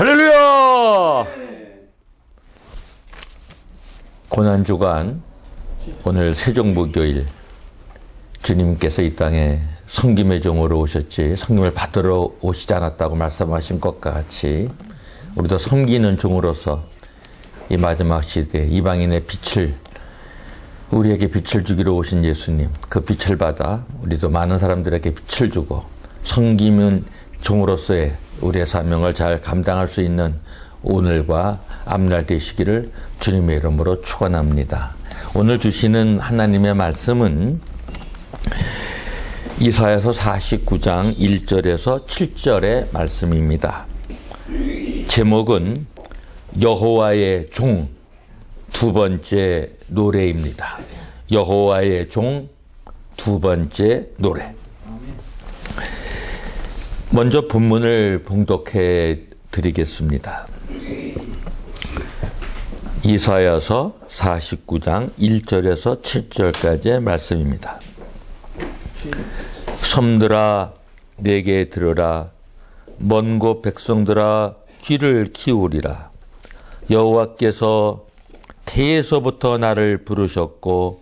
할렐루야! 고난주간 오늘 세종목요일 주님께서 이 땅에 섬김의 종으로 오셨지 섬김을 받으러 오시지 않았다고 말씀하신 것과 같이 우리도 섬기는 종으로서 이 마지막 시대에 이방인의 빛을 우리에게 빛을 주기로 오신 예수님, 그 빛을 받아 우리도 많은 사람들에게 빛을 주고 섬기는 종으로서의 우리의 사명을 잘 감당할 수 있는 오늘과 앞날 되시기를 주님의 이름으로 축원합니다. 오늘 주시는 하나님의 말씀은 이사야서 49장 1절에서 7절의 말씀입니다. 제목은 여호와의 종 두 번째 노래입니다. 여호와의 종 두 번째 노래. 먼저 본문을 봉독해 드리겠습니다. 이사야서 49장 1절에서 7절까지의 말씀입니다. 섬들아 내게 들으라, 먼 곳 백성들아 귀를 기울이라. 여호와께서 태에서부터 나를 부르셨고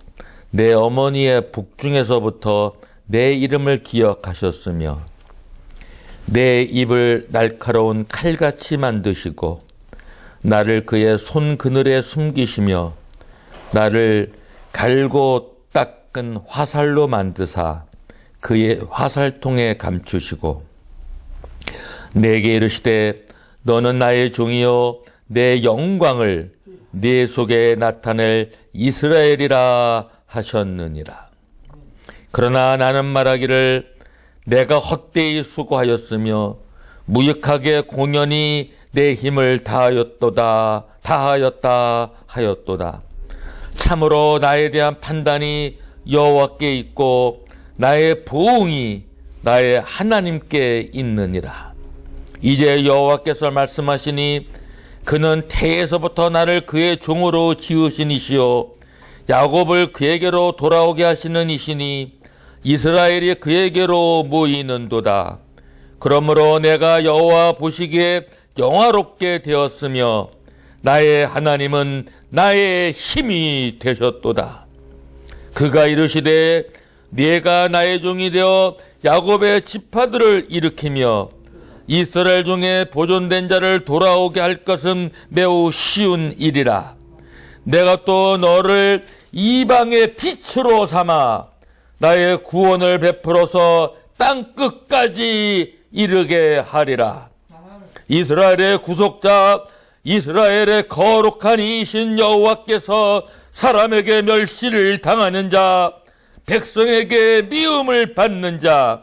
내 어머니의 복중에서부터 내 이름을 기억하셨으며 내 입을 날카로운 칼같이 만드시고 나를 그의 손 그늘에 숨기시며 나를 갈고 닦은 화살로 만드사 그의 화살통에 감추시고 내게 이르시되 너는 나의 종이요 내 영광을 네 속에 나타낼 이스라엘이라 하셨느니라. 그러나 나는 말하기를 내가 헛되이 수고하였으며 무익하게 공연히 내 힘을 다하였다 하였도다. 참으로 나에 대한 판단이 여호와께 있고 나의 보응이 나의 하나님께 있느니라. 이제 여호와께서 말씀하시니 그는 태에서부터 나를 그의 종으로 지으신 이시요 야곱을 그에게로 돌아오게 하시는 이시니 이스라엘이 그에게로 모이는도다. 그러므로 내가 여호와 보시기에 영화롭게 되었으며 나의 하나님은 나의 힘이 되셨도다. 그가 이르시되 네가 나의 종이 되어 야곱의 지파들을 일으키며 이스라엘 중에 보존된 자를 돌아오게 할 것은 매우 쉬운 일이라. 내가 또 너를 이방의 빛으로 삼아 나의 구원을 베풀어서 땅 끝까지 이르게 하리라. 이스라엘의 구속자, 이스라엘의 거룩한 이신 여호와께서 사람에게 멸시를 당하는 자, 백성에게 미움을 받는 자,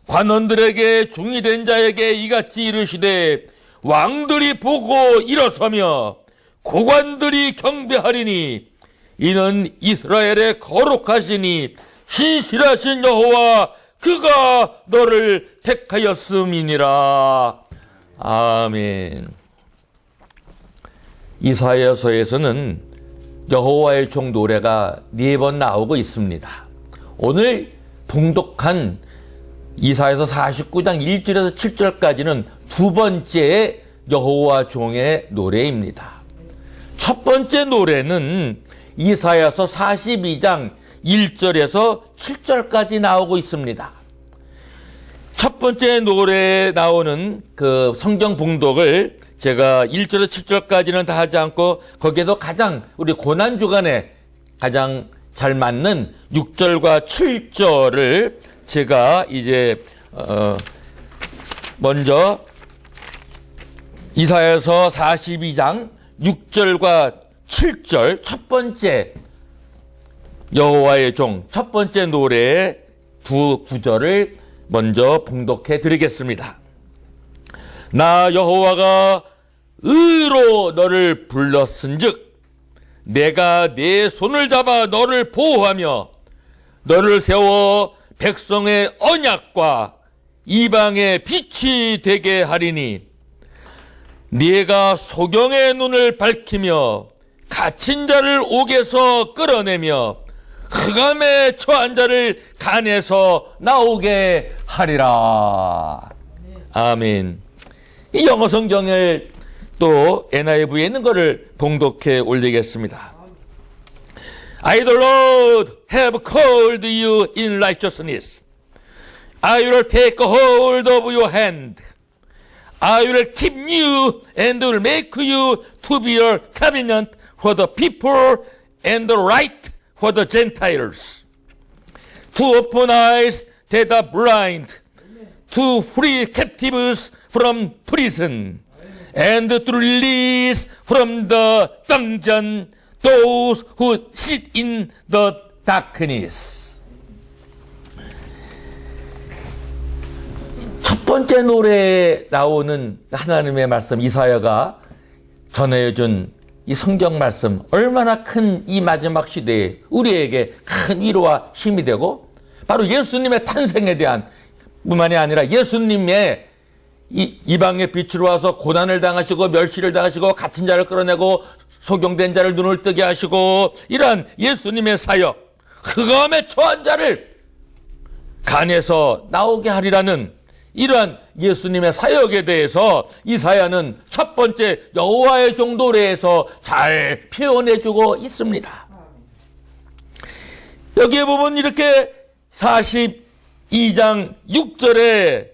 관원들에게 종이 된 자에게 이같이 이르시되 왕들이 보고 일어서며 고관들이 경배하리니 이는 이스라엘의 거룩하시니 신실하신 여호와 그가 너를 택하였음이니라. 아멘. 이사야서에서는 여호와의 종 노래가 4번 나오고 있습니다. 오늘 봉독한 이사야서 49장 1절에서 7절까지는 두 번째 여호와 종의 노래입니다. 첫 번째 노래는 이사야서 42장 1절에서 7절까지 나오고 있습니다. 첫 번째 노래에 나오는 그 성경 봉독을 제가 1절에서 7절까지는 다 하지 않고 거기에서 가장 우리 고난주간에 가장 잘 맞는 6절과 7절을 제가 이제 먼저 이사야서 42장 6절과 7절 첫 번째 여호와의 종 첫 번째 노래의 두 구절을 먼저 봉독해 드리겠습니다. 나 여호와가 의로 너를 불렀은즉 내가 네 손을 잡아 너를 보호하며 너를 세워 백성의 언약과 이방의 빛이 되게 하리니 네가 소경의 눈을 밝히며 갇힌 자를 옥에서 끌어내며 흑암에 처한 자를 간에서 나오게 하리라. 아멘. 이 영어 성경을 또 NIV에 있는 것을 봉독해 올리겠습니다. I the Lord have called you in righteousness. I will take hold of your hand. I will keep you and will make you to be a covenant for the people and the light for the Gentiles. To open eyes that are blind, to free captives from prison, and to release from the dungeon those who sit in the darkness. 첫 번째 노래에 나오는 하나님의 말씀, 이사야가 전해준 이 성경 말씀, 얼마나 큰 이 마지막 시대에 우리에게 큰 위로와 힘이 되고, 바로 예수님의 탄생에 대한 뿐만이 아니라 예수님의 이 이방의 빛으로 와서 고난을 당하시고 멸시를 당하시고 갇힌 자를 끌어내고 소경된 자를 눈을 뜨게 하시고, 이러한 예수님의 사역, 흑암에 처한 자를 간에서 나오게 하리라는 이러한 예수님의 사역에 대해서 이사야는 첫 번째 여호와의 종노래에서 잘 표현해주고 있습니다. 여기에 보면 이렇게 42장 6절에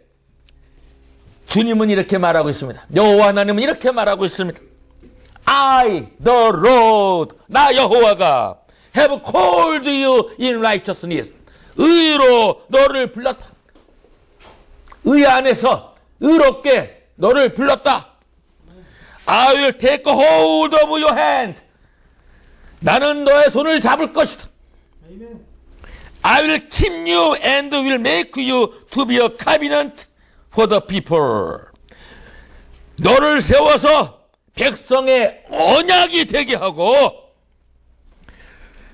주님은 이렇게 말하고 있습니다. 여호와 하나님은 이렇게 말하고 있습니다. I, the Lord, 나 여호와가 have called you in righteousness. 의로 너를 불렀다. 의 안에서 의롭게 너를 불렀다. I will take hold of your hand. 나는 너의 손을 잡을 것이다. I will keep you and will make you to be a covenant for the people. 너를 세워서 백성의 언약이 되게 하고,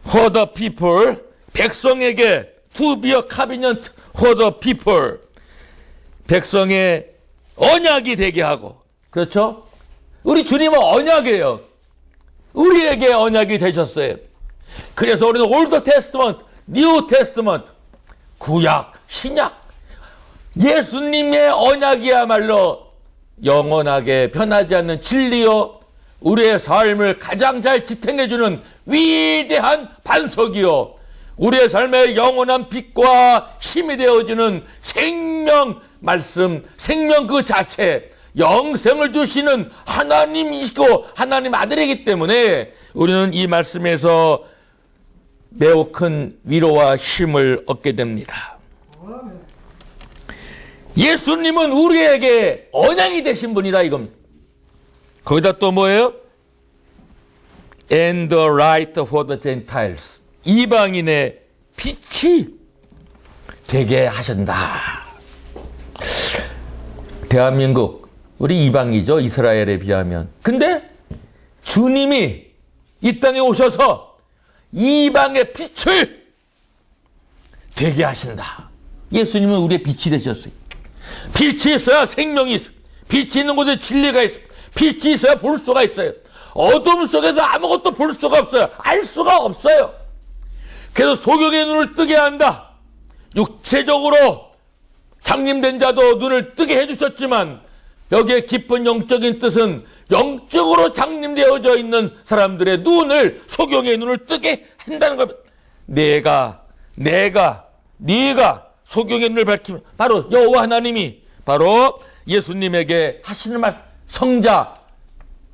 for the people, 백성에게 to be a covenant for the people, 백성의 언약이 되게 하고. 그렇죠? 우리 주님은 언약이에요. 우리에게 언약이 되셨어요. 그래서 우리는 올드 테스트먼트, 뉴 테스트먼트, 구약, 신약, 예수님의 언약이야말로 영원하게 변하지 않는 진리요, 우리의 삶을 가장 잘 지탱해주는 위대한 반석이요, 우리의 삶의 영원한 빛과 힘이 되어주는 생명 말씀, 생명 그 자체, 영생을 주시는 하나님이시고 하나님 아들이기 때문에 우리는 이 말씀에서 매우 큰 위로와 힘을 얻게 됩니다. 예수님은 우리에게 언약이 되신 분이다 이겁니다. 거기다 또 뭐예요? And the light for the Gentiles. 이방인의 빛이 되게 하신다. 대한민국, 우리 이방이죠, 이스라엘에 비하면. 근데 주님이 이 땅에 오셔서 이방의 빛을 되게 하신다. 예수님은 우리의 빛이 되셨어요. 빛이 있어야 생명이 있어요. 빛이 있는 곳에 진리가 있어요. 빛이 있어야 볼 수가 있어요. 어둠 속에서 아무것도 볼 수가 없어요. 알 수가 없어요. 그래서 소경의 눈을 뜨게 한다. 육체적으로 장님된 자도 눈을 뜨게 해주셨지만, 여기에 깊은 영적인 뜻은 영적으로 장님되어져 있는 사람들의 눈을, 소경의 눈을 뜨게 한다는 겁니다. 네가 소경의 눈을 밝히면 바로 여호와 하나님이 바로 예수님에게 하시는 말, 성자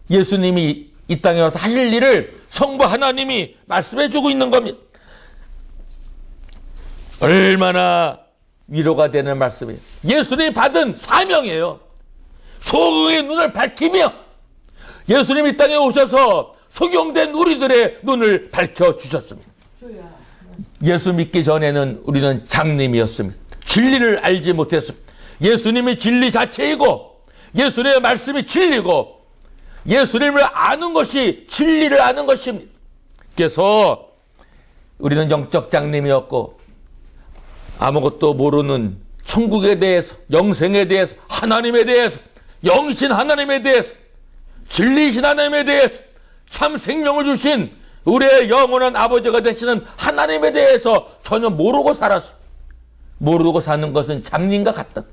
예수님이 이 땅에 와서 하실 일을 성부 하나님이 말씀해 주고 있는 겁니다. 얼마나 위로가 되는 말씀이에요. 예수님이 받은 사명이에요. 소경의 눈을 밝히며 예수님이 이 땅에 오셔서 소경된 우리들의 눈을 밝혀주셨습니다. 예수 믿기 전에는 우리는 장님이었습니다. 진리를 알지 못했습니다. 예수님이 진리 자체이고 예수님의 말씀이 진리고 예수님을 아는 것이 진리를 아는 것입니다. 그래서 우리는 영적 장님이었고 아무것도 모르는 천국에 대해서, 영생에 대해서, 하나님에 대해서, 영이신 하나님에 대해서, 진리이신 하나님에 대해서, 참 생명을 주신 우리의 영원한 아버지가 되시는 하나님에 대해서 전혀 모르고 살았어. 모르고 사는 것은 장님과 같다.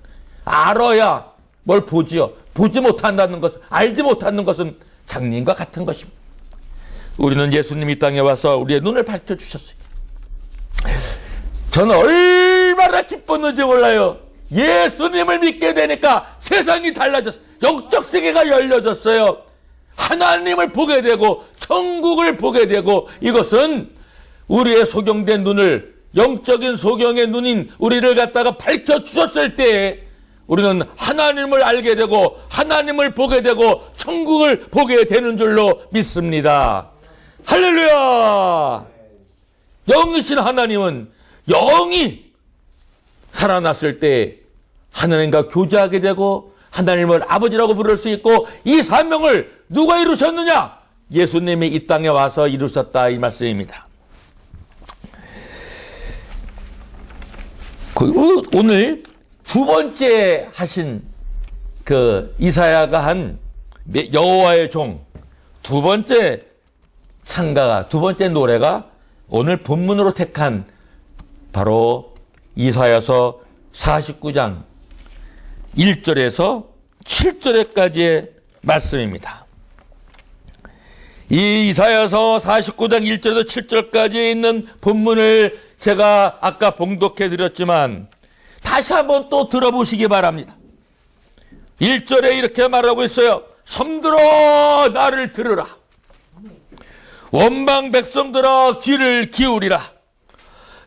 알아야 뭘 보지요. 보지 못한다는 것은, 알지 못하는 것은 장님과 같은 것입니다. 우리는 예수님이 이 땅에 와서 우리의 눈을 밝혀주셨어요. 저는 얼마나 기뻤는지 몰라요. 예수님을 믿게 되니까 세상이 달라졌어요. 영적 세계가 열려졌어요. 하나님을 보게 되고 천국을 보게 되고, 이것은 우리의 소경된 눈을, 영적인 소경의 눈인 우리를 갖다가 밝혀주셨을 때에 우리는 하나님을 알게 되고 하나님을 보게 되고 천국을 보게 되는 줄로 믿습니다. 할렐루야! 영이신 하나님은 영이 살아났을 때 하나님과 교제하게 되고 하나님을 아버지라고 부를 수 있고, 이 사명을 누가 이루셨느냐? 예수님이 이 땅에 와서 이루셨다, 이 말씀입니다. 오늘 두 번째 하신 이사야가 한 여호와의 종 두 번째 찬가가, 두 번째 노래가 오늘 본문으로 택한 바로 이사야서 49장 1절에서 7절까지의 말씀입니다. 이 이사야서 49장 1절에서 7절까지에 있는 본문을 제가 아까 봉독해 드렸지만 다시 한번 또 들어보시기 바랍니다. 1절에 이렇게 말하고 있어요. 섬들어 나를 들으라. 원방 백성들아 귀를 기울이라.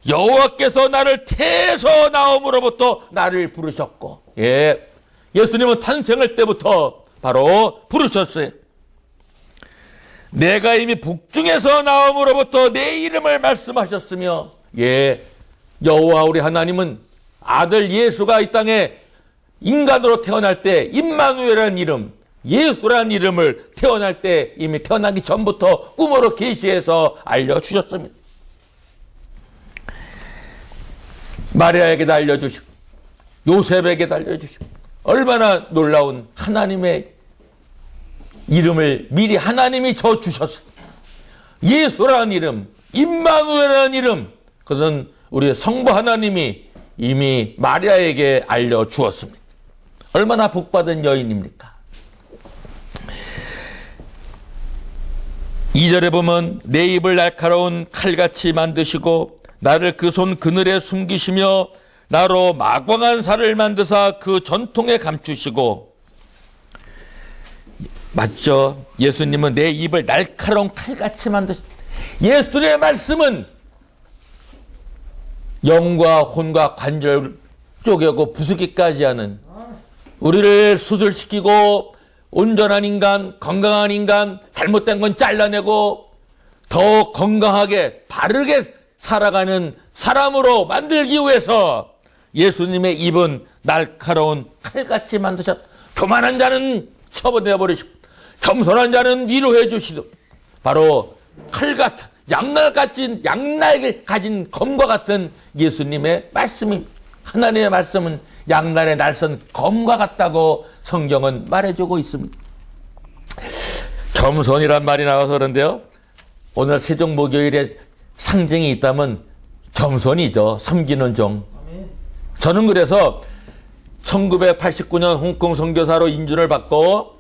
여호와께서 나를 태에서 나옴으로부터 나를 부르셨고, 예수님은 탄생할 때부터 바로 부르셨어요. 내가 이미 복중에서 나옴으로부터 내 이름을 말씀하셨으며, 여호와 우리 하나님은 아들 예수가 이 땅에 인간으로 태어날 때 임마누엘이라는 이름, 예수라는 이름을 태어날 때 이미 태어나기 전부터 꿈으로 계시해서 알려주셨습니다. 마리아에게도 알려주시고 요셉에게도 알려주시고, 얼마나 놀라운 하나님의 이름을 미리 하나님이 져주셨어요. 예수라는 이름, 임마누엘이라는 이름, 그것은 우리 성부 하나님이 이미 마리아에게 알려주었습니다. 얼마나 복받은 여인입니까? 2절에 보면 내 입을 날카로운 칼같이 만드시고 나를 그 손 그늘에 숨기시며 나로 마광한 살을 만드사 그 전통에 감추시고. 맞죠? 예수님은 내 입을 날카로운 칼같이 만드시고, 예수님의 말씀은 영과 혼과 관절 쪼개고 부수기까지 하는, 우리를 수술시키고 온전한 인간, 건강한 인간, 잘못된 건 잘라내고 더 건강하게 바르게 살아가는 사람으로 만들기 위해서 예수님의 입은 날카로운 칼같이 만드셨. 교만한 자는 처분해 버리시고 겸손한 자는 위로해 주시도, 바로 칼같은 양날을 가진 검과 같은 예수님의 말씀이, 하나님의 말씀은 양날의 날선 검과 같다고 성경은 말해주고 있습니다. 겸손이란 말이 나와서 그런데요, 오늘 세종목요일에 상징이 있다면 겸손이죠. 섬기는 종. 저는 그래서 1989년 홍콩 선교사로 인준을 받고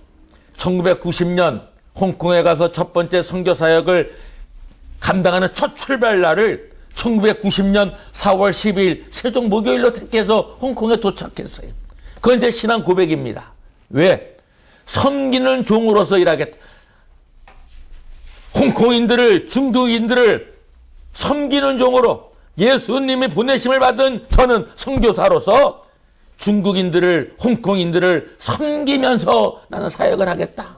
1990년 홍콩에 가서 첫 번째 선교 사역을 감당하는 첫 출발날을 1990년 4월 12일 세종 목요일로 택해서 홍콩에 도착했어요. 그건 제 신앙 고백입니다. 왜? 섬기는 종으로서 일하겠다. 홍콩인들을, 중국인들을 섬기는 종으로 예수님이 보내심을 받은 저는 선교사로서 중국인들을, 홍콩인들을 섬기면서 나는 사역을 하겠다.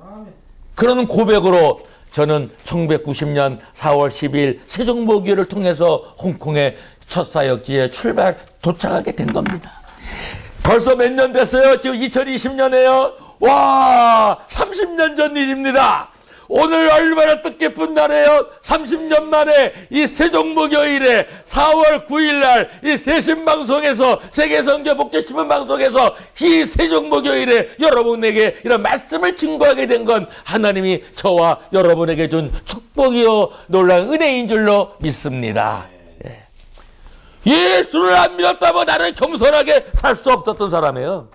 그런 고백으로 저는 1990년 4월 10일 세종목요일을 통해서 홍콩의 첫 사역지에 도착하게 된 겁니다. 벌써 몇 년 됐어요? 지금 2020년에요. 와, 30년 전 일입니다. 오늘 얼마나 뜻깊은 날이에요. 30년 만에 이 세종목요일에 4월 9일 날 이 세신방송에서 세계선교복제신문 방송에서 이 세종목요일에 여러분에게 이런 말씀을 증거하게 된 건 하나님이 저와 여러분에게 준 축복이요 놀라운 은혜인 줄로 믿습니다. 예수를 안 믿었다면 나는 겸손하게 살 수 없었던 사람이에요.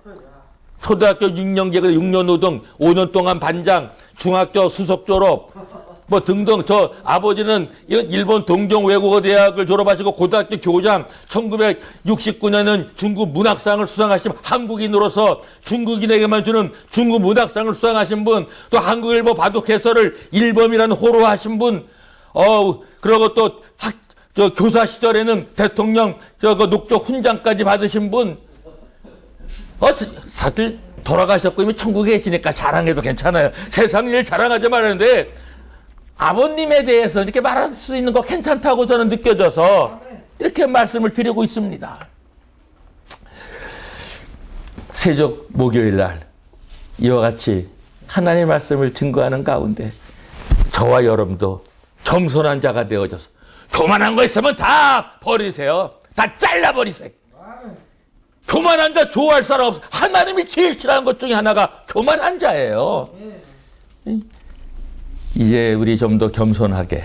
초등학교 6년제가 6년 후등 5년 동안 반장, 중학교 수석 졸업, 뭐 등등. 저 아버지는 일본 동경 외국어 대학을 졸업하시고 고등학교 교장, 1969년은 중국 문학상을 수상하신 한국인으로서 중국인에게만 주는 중국 문학상을 수상하신 분, 또 한국일보 바둑 해설을 일범이라는 호로 하신 분, 그리고 또 교사 시절에는 대통령 녹조 훈장까지 받으신 분, 사실 돌아가셨고 이미 천국에 계시니까 자랑해도 괜찮아요. 세상 일 자랑하지 말았는데 아버님에 대해서 이렇게 말할 수 있는 거 괜찮다고 저는 느껴져서 이렇게 말씀을 드리고 있습니다. 세족 목요일 날 이와 같이 하나님의 말씀을 증거하는 가운데 저와 여러분도 겸손한 자가 되어져서 교만한 거 있으면 다 버리세요. 다 잘라버리세요. 교만한 자 좋아할 사람 없어. 하나님이 제일 싫어하는 것 중에 하나가 교만한 자예요. 이제 우리 좀 더 겸손하게,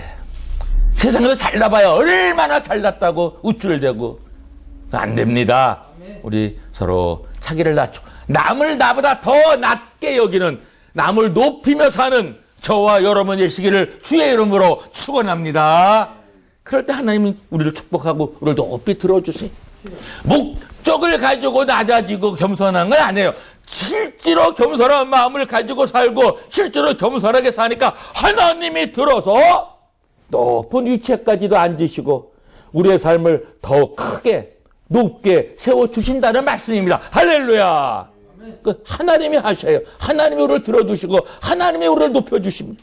세상에서 잘나봐야 얼마나 잘났다고 우쭐대고 안 됩니다. 우리 서로 자기를 낮추고 남을 나보다 더 낮게 여기는, 남을 높이며 사는 저와 여러분의 시기를 주의 이름으로 축원합니다. 그럴 때 하나님은 우리를 축복하고 우리를 높이 들어주세요. 목적을 가지고 낮아지고 겸손한 건 아니에요. 실제로 겸손한 마음을 가지고 살고 실제로 겸손하게 사니까 하나님이 들어서 높은 위치에까지도 앉으시고 우리의 삶을 더 크게 높게 세워주신다는 말씀입니다. 할렐루야. 하나님이 하셔요. 하나님이 우리를 들어주시고 하나님이 우리를 높여주십니다.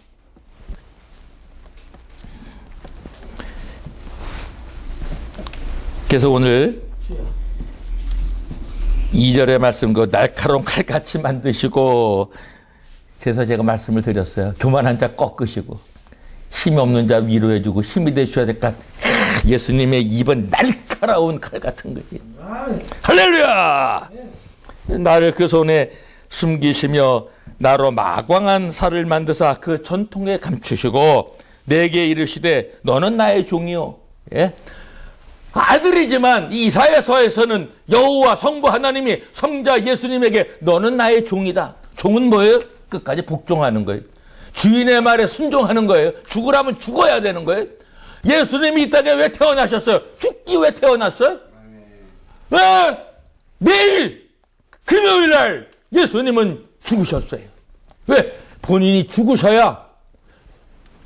그래서 오늘 2절의 말씀, 그 날카로운 칼같이 만드시고, 그래서 제가 말씀을 드렸어요. 교만한 자 꺾으시고 힘이 없는 자 위로해주고 힘이 되셔야 될 것. 예수님의 입은 날카로운 칼 같은 거지. 할렐루야. 나를 그 손에 숨기시며 나로 마광한 살을 만드사 그 전통에 감추시고 내게 이르시되 너는 나의 종이요. 예? 아들이지만 이사야서에서는 여호와 성부 하나님이 성자 예수님에게 너는 나의 종이다. 종은 뭐예요? 끝까지 복종하는 거예요. 주인의 말에 순종하는 거예요. 죽으라면 죽어야 되는 거예요. 예수님이 이 땅에 왜 태어나셨어요? 죽기 왜 태어났어요? 왜? 내일 금요일 날 예수님은 죽으셨어요. 왜? 본인이 죽으셔야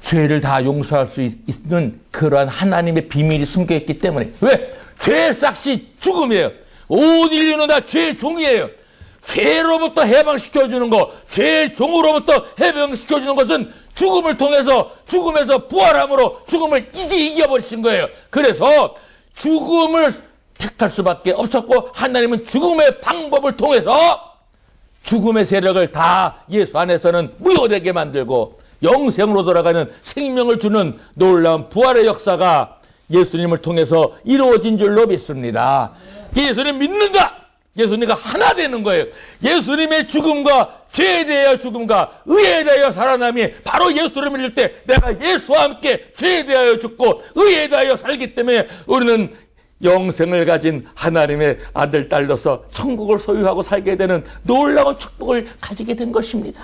죄를 다 용서할 수 있는 그러한 하나님의 비밀이 숨겨있기 때문에. 왜? 죄의 싹이 죽음이에요. 온 인류는 다 죄의 종이에요. 죄로부터 해방시켜주는 것, 죄의 종으로부터 해방시켜주는 것은 죽음을 통해서, 죽음에서 부활함으로 죽음을 이제 이겨버리신 거예요. 그래서 죽음을 택할 수밖에 없었고 하나님은 죽음의 방법을 통해서 죽음의 세력을 다 예수 안에서는 무효되게 만들고 영생으로 돌아가는 생명을 주는 놀라운 부활의 역사가 예수님을 통해서 이루어진 줄로 믿습니다. 예수님 믿는다. 예수님과 하나 되는 거예요. 예수님의 죽음과 죄에 대하여 죽음과 의에 대하여 살아남이 바로 예수를 믿을 때 내가 예수와 함께 죄에 대하여 죽고 의에 대하여 살기 때문에 우리는 영생을 가진 하나님의 아들, 딸로서 천국을 소유하고 살게 되는 놀라운 축복을 가지게 된 것입니다.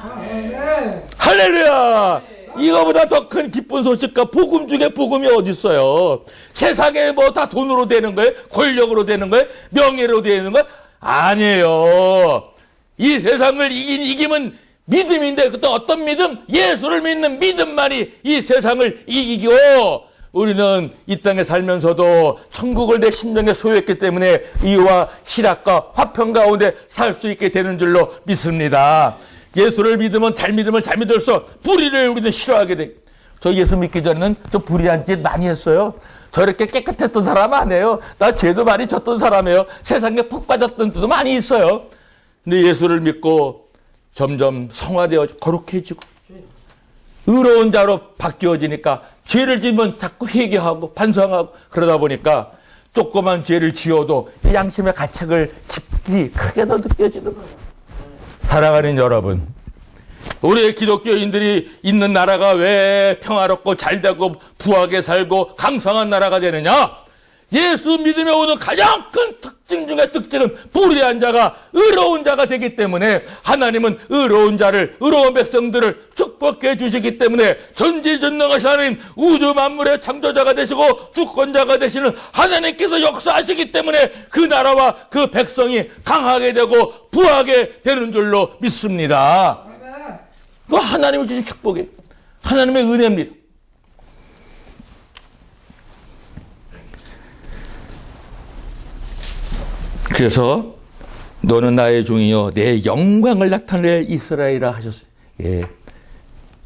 할렐루야! 이거보다 더 큰 기쁜 소식과 복음 중에 복음이 어디 있어요? 세상에 뭐 다 돈으로 되는 거예요? 권력으로 되는 거예요? 명예로 되는 거예요? 아니에요. 이 세상을 이긴 이김은 믿음인데 그때 어떤 믿음? 예수를 믿는 믿음만이 이 세상을 이기고 우리는 이 땅에 살면서도 천국을 내 심령에 소유했기 때문에 이와 희락과 화평 가운데 살 수 있게 되는 줄로 믿습니다. 예수를 믿으면 잘 믿을수록 불의를 우리는 싫어하게 돼. 저 예수 믿기 전에는 좀 불의한 짓 많이 했어요. 저렇게 깨끗했던 사람 아니에요. 나 죄도 많이 졌던 사람이에요. 세상에 푹 빠졌던 때도 많이 있어요. 근데 예수를 믿고 점점 성화되어 거룩해지고 의로운 자로 바뀌어지니까 죄를 지으면 자꾸 회개하고 반성하고 그러다 보니까 조그만 죄를 지어도 양심의 가책을 깊이 크게 더 느껴지는 거예요. 사랑하는 여러분, 우리 기독교인들이 있는 나라가 왜 평화롭고 잘되고 부하게 살고 강성한 나라가 되느냐? 예수 믿음에 오는 가장 큰 특징 중의 특징은 불의한 자가 의로운 자가 되기 때문에 하나님은 의로운 자를, 의로운 백성들을 축복해 주시기 때문에 전지전능하신 하나님, 우주 만물의 창조자가 되시고 주권자가 되시는 하나님께서 역사하시기 때문에 그 나라와 그 백성이 강하게 되고 부하게 되는 줄로 믿습니다. 그 하나님이 주신 축복이에요. 하나님의 은혜입니다. 그래서 너는 나의 종이요 내 영광을 나타낼 이스라엘이라 하셨어요. 예.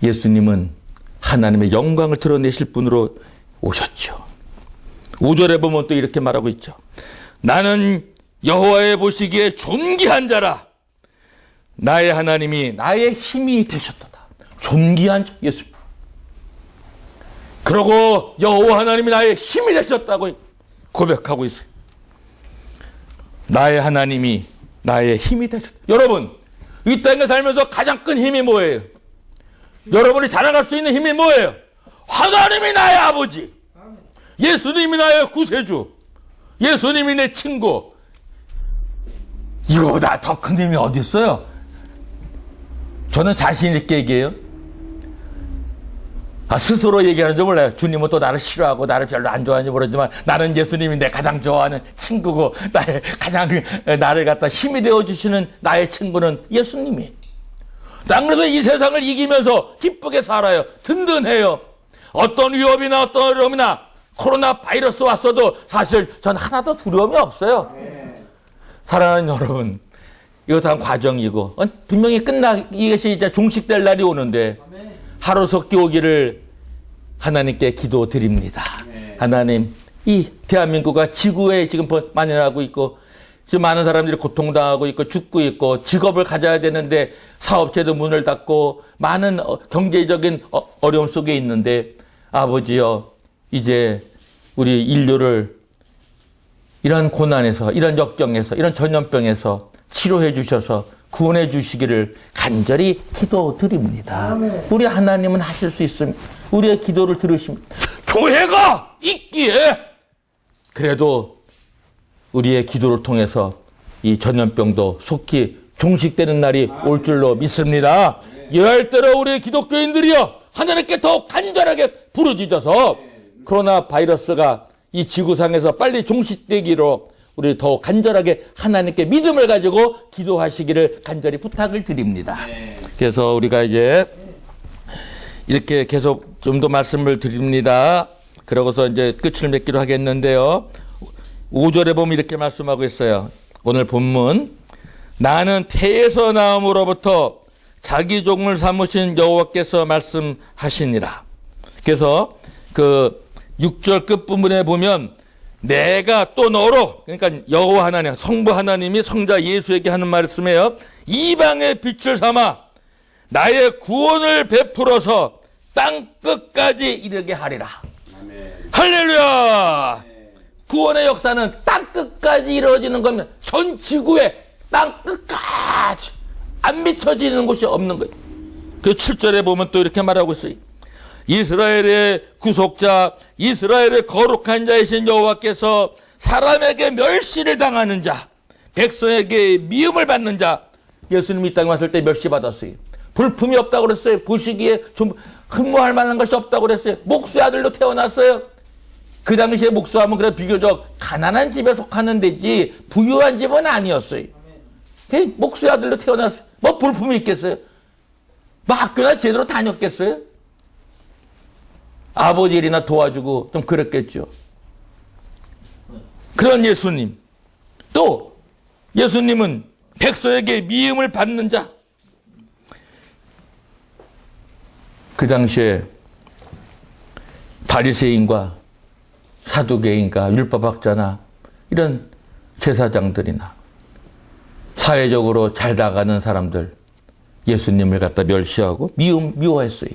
예수님은 하나님의 영광을 드러내실 분으로 오셨죠. 5절에 보면 또 이렇게 말하고 있죠. 나는 여호와의 보시기에 존귀한 자라. 나의 하나님이 나의 힘이 되셨도다. 존귀한 자, 예수. 그러고 여호와 하나님이 나의 힘이 되셨다고 고백하고 있어요. 나의 하나님이 나의 힘이 되셨다. 여러분, 이 땅에 살면서 가장 큰 힘이 뭐예요? 여러분이 자랑할 수 있는 힘이 뭐예요? 하나님이 나의 아버지, 예수님이 나의 구세주, 예수님이 내 친구. 이거보다 더 큰 힘이 어디 있어요? 저는 자신 있게 얘기해요. 스스로 얘기하는지 몰라요. 주님은 또 나를 싫어하고 나를 별로 안 좋아하는지 모르지만 나는 예수님이 내 가장 좋아하는 친구고 나의 가장 나를 갖다 힘이 되어주시는 나의 친구는 예수님이. 난 그래서 이 세상을 이기면서 기쁘게 살아요. 든든해요. 어떤 위협이나 어떤 어려움이나 코로나 바이러스 왔어도 사실 전 하나도 두려움이 없어요. 사랑하는 여러분, 이거 다 과정이고 분명히 이것이 이제 종식될 날이 오는데 하루속히 오기를 하나님께 기도드립니다. 하나님, 이 대한민국과 지구에 지금 만연하고 있고 지금 많은 사람들이 고통당하고 있고 죽고 있고 직업을 가져야 되는데 사업체도 문을 닫고 많은 경제적인 어려움 속에 있는데 아버지여, 이제 우리 인류를 이런 고난에서, 이런 역경에서, 이런 전염병에서 치료해 주셔서 구원해 주시기를 간절히 기도드립니다. 아멘. 우리 하나님은 하실 수 있습니다. 우리의 기도를 들으십니다. 교회가 있기에 그래도 우리의 기도를 통해서 이 전염병도 속히 종식되는 날이 올 줄로 믿습니다. 이럴 때로 우리 기독교인들이여 하나님께 더 간절하게 부르짖어서 코로나 바이러스가 이 지구상에서 빨리 종식되기로 우리 더 간절하게 하나님께 믿음을 가지고 기도하시기를 간절히 부탁을 드립니다. 그래서 우리가 이제 이렇게 계속 좀 더 말씀을 드립니다. 그러고서 이제 끝을 맺기로 하겠는데요. 5절에 보면 이렇게 말씀하고 있어요. 오늘 본문, 나는 태에서 나옴으로부터 자기 종을 삼으신 여호와께서 말씀하시니라. 그래서 그 6절 끝부분에 보면 내가 또 너로, 그러니까 여호와 하나님, 성부 하나님이 성자 예수에게 하는 말씀이에요. 이방의 빛을 삼아 나의 구원을 베풀어서 땅 끝까지 이르게 하리라. 아멘. 할렐루야. 아멘. 구원의 역사는 땅 끝까지 이루어지는 겁니다. 전 지구에 땅 끝까지 안 미쳐지는 곳이 없는 거예요. 그 7절에 보면 또 이렇게 말하고 있어요. 이스라엘의 구속자, 이스라엘의 거룩한 자이신 여호와께서 사람에게 멸시를 당하는 자, 백성에게 미움을 받는 자. 예수님이 이 땅에 왔을 때 멸시받았어요. 불품이 없다고 그랬어요. 보시기에 좀 흠모할 만한 것이 없다고 그랬어요. 목수의 아들로 태어났어요. 그 당시에 목수하면 그래 비교적 가난한 집에 속하는 데지 부유한 집은 아니었어요. 목수의 아들로 태어났어요. 뭐 불품이 있겠어요? 뭐 학교나 제대로 다녔겠어요? 아버지 일이나 도와주고 좀 그랬겠죠. 그런 예수님. 또 예수님은 백성에게 미움을 받는 자. 그 당시에 바리새인과 사두개인과 율법학자나 이런 제사장들이나 사회적으로 잘 나가는 사람들 예수님을 갖다 멸시하고 미워했어요.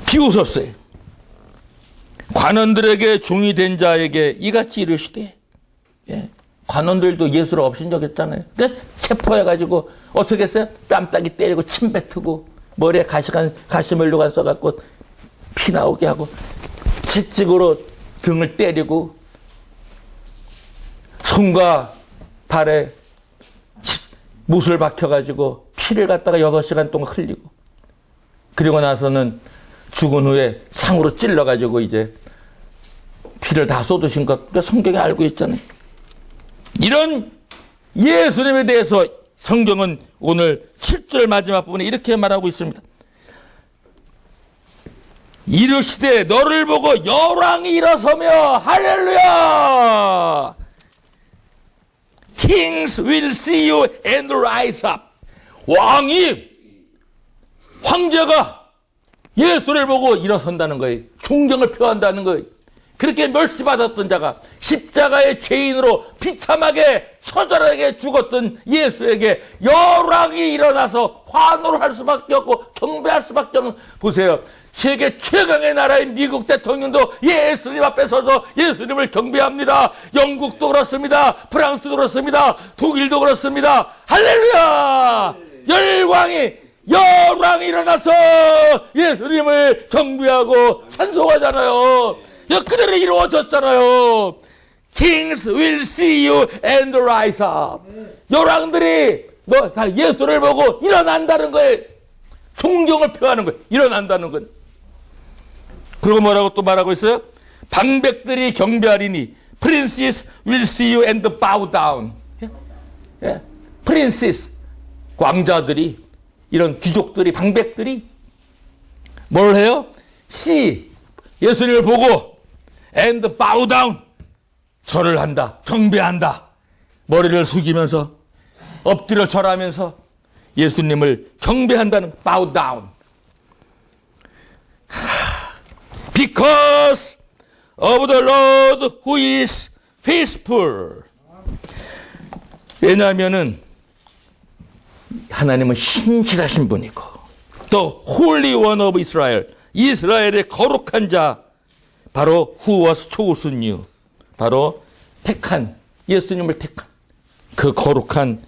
비웃었어요. 관원들에게 종이 된 자에게 이같이 이르시되, 예. 관원들도 예수를 업신여겼잖아요. 근데 체포해가지고 어떻게 했어요? 뺨따기 때리고 침 뱉고 머리에 가시멜로간 써갖고 피 나오게 하고 채찍으로 등을 때리고 손과 발에 못을 박혀가지고 피를 갖다가 6시간 동안 흘리고, 그리고 나서는 죽은 후에 상으로 찔러가지고 이제 피를 다 쏟으신 것 성경에 알고 있잖아요. 이런 예수님에 대해서 성경은 오늘 7절 마지막 부분에 이렇게 말하고 있습니다. 이르시되 너를 보고 열왕이 일어서며 할렐루야, Kings will see you and rise up. 황제가 예수를 보고 일어선다는 거예요. 존경을 표한다는 거예요. 그렇게 멸시받았던 자가 십자가의 죄인으로 비참하게 처절하게 죽었던 예수에게 열왕이 일어나서 환호를 할 수밖에 없고 경배할 수밖에 없는, 보세요. 세계 최강의 나라인 미국 대통령도 예수님 앞에 서서 예수님을 경배합니다. 영국도 그렇습니다. 프랑스도 그렇습니다. 독일도 그렇습니다. 할렐루야! 열왕이 일어나서 예수님을 경배하고 찬송하잖아요. 그대로 이루어졌잖아요. Kings will see you and rise up. 열왕들이 예수를 보고 일어난다는 거예요. 존경을 표하는 거예요. 일어난다는 건. 그리고 뭐라고 또 말하고 있어요? 방백들이 경배하리니 Princes will see you and bow down. Princes, 왕자들이, 이런 귀족들이, 방백들이 뭘 해요? See, 예수님을 보고 and bow down, 절을 한다, 경배한다. 머리를 숙이면서 엎드려 절하면서 예수님을 경배한다는 bow down. Because of the Lord who is faithful. 왜냐하면은 하나님은 신실하신 분이고, 또 Holy One of Israel, 이스라엘의 거룩한 자, 바로 who was chosen you, 바로 택한, 예수님을 택한 그 거룩한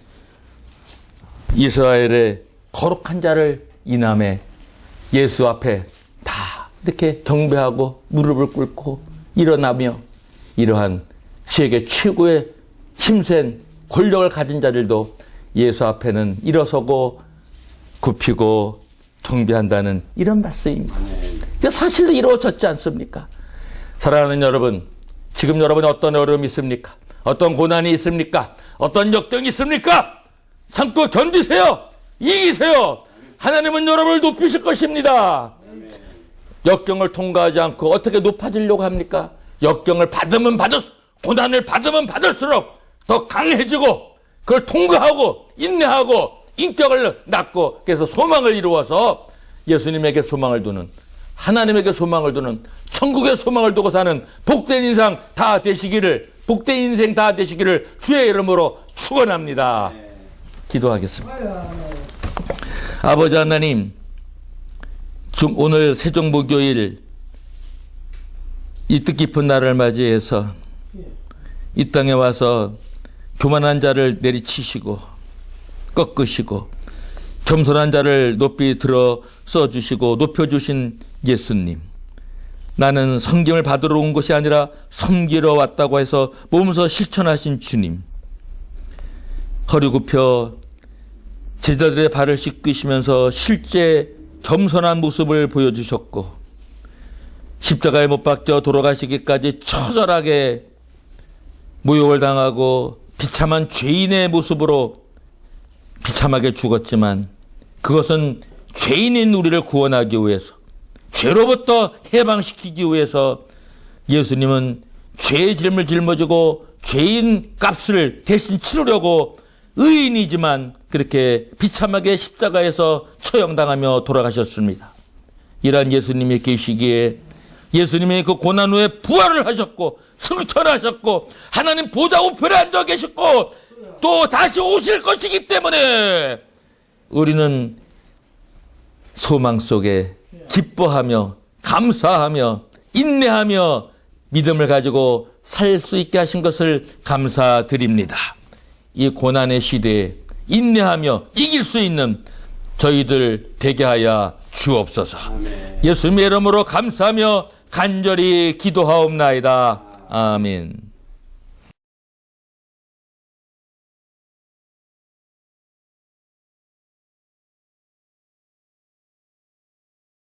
이스라엘의 거룩한 자를 이남에 예수 앞에 다 이렇게 경배하고 무릎을 꿇고 일어나며, 이러한 세계 최고의 힘센 권력을 가진 자들도 예수 앞에는 일어서고 굽히고 경배한다는 이런 말씀입니다. 이게 사실로 이루어졌지 않습니까? 사랑하는 여러분, 지금 여러분이 어떤 어려움이 있습니까? 어떤 고난이 있습니까? 어떤 역경이 있습니까? 참고 견디세요. 이기세요. 하나님은 여러분을 높이실 것입니다. 역경을 통과하지 않고 어떻게 높아지려고 합니까? 역경을 받으면 고난을 받으면 받을수록 더 강해지고, 그걸 통과하고 인내하고 인격을 낳고, 그래서 소망을 이루어서 예수님에게 소망을 두는, 하나님에게 소망을 두는, 천국에 소망을 두고 사는 복된 인생 다 되시기를 주의 이름으로 축원합니다. 기도하겠습니다. 아버지 하나님, 오늘 세종목요일 이 뜻깊은 날을 맞이해서 이 땅에 와서 교만한 자를 내리치시고 꺾으시고 겸손한 자를 높이 들어 써주시고 높여주신 예수님, 나는 섬김을 받으러 온 것이 아니라 섬기러 왔다고 해서 몸소 실천하신 주님, 허리 굽혀 제자들의 발을 씻기시면서 실제 겸손한 모습을 보여주셨고, 십자가에 못 박혀 돌아가시기까지 처절하게 모욕을 당하고 비참한 죄인의 모습으로 비참하게 죽었지만, 그것은 죄인인 우리를 구원하기 위해서, 죄로부터 해방시키기 위해서 예수님은 죄의 짐을 짊어지고 죄인 값을 대신 치르려고 의인이지만 그렇게 비참하게 십자가에서 처형당하며 돌아가셨습니다. 이러한 예수님이 계시기에 예수님이 그 고난 후에 부활을 하셨고 승천하셨고 하나님 보좌 우편에 앉아 계셨고 또 다시 오실 것이기 때문에 우리는 소망 속에 기뻐하며 감사하며 인내하며 믿음을 가지고 살 수 있게 하신 것을 감사드립니다. 이 고난의 시대에 인내하며 이길 수 있는 저희들 되게 하여 주옵소서. 아멘. 예수님의 이름으로 감사하며 간절히 기도하옵나이다. 아멘.